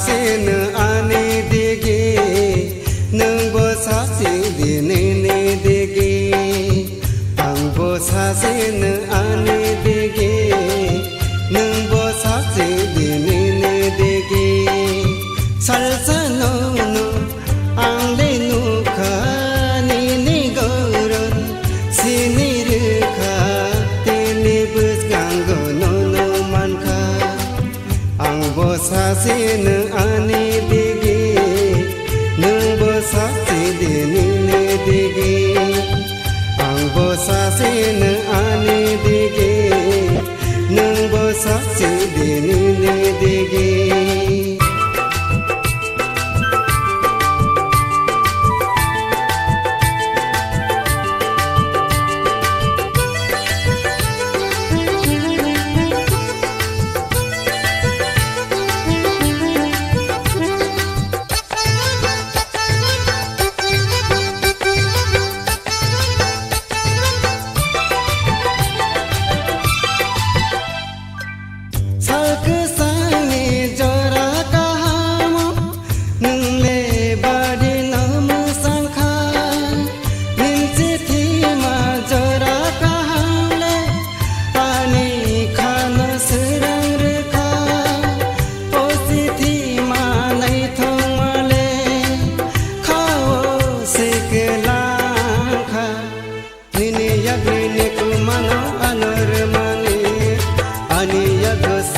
사세는 아니 되게 능보 사세는 내 되게 방보 사세는 아니 되게 능보 사세는 내 되게 살사노노 앙레누카 니니거런 시니르카 사세는 아니 되게 능보 사세는 내 되게 앙보 사세는 아니 되게 능보 사세는 내 되게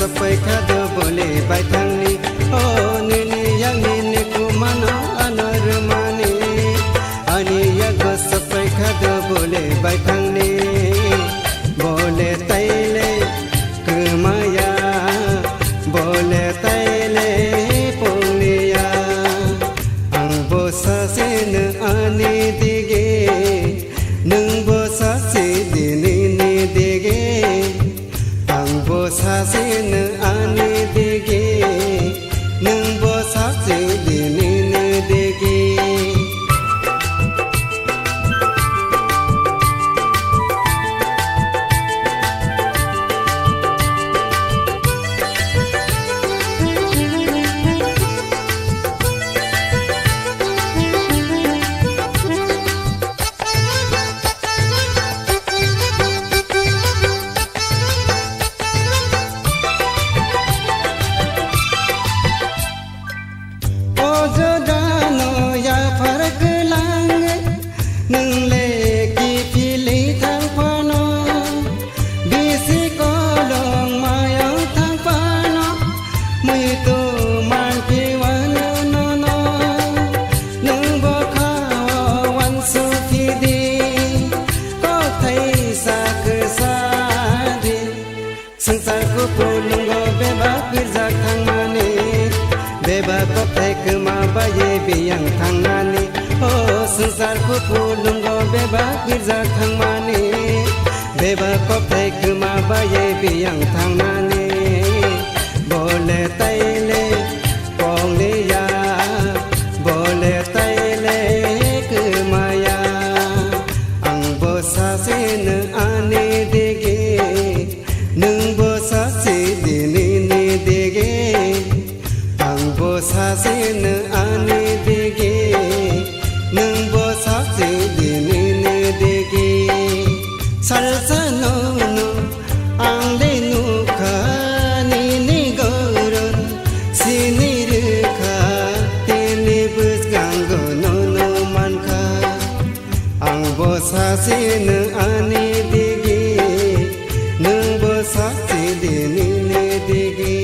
Sampai kado boleh baitangni oh nini yang nini ku mana anormani ani ya go sampai kado boleh baitangni boleh taile kemaya boleh taile punya ang bosa sen ani dige nung bosa sedini ni dige 사세는 아니 되게 능보 사세는 내 되게 संसारको पुलुङ्गो बेबा बिर्जाक थांनानै बेबा कप्थाइखोमा बाये बियां थांनानै ओ संसारको पुलुङ्गो बेबा बिर्जाक थांनानै बेबा कप्थाइखोमा बाये बियां थांनानै बोले ताइले पौलेया बोले ताइले खोमाया आंबो सासेनो आने देगे 능보 사세는 내 되게 방보 사세는 아니 되게 능보 사세는 내 되게 살사노노 앙레누카 니니거런 시니르카 테네브스강고 노노만카 앙보 사세는 아니 되게 능보 사세는 내 되게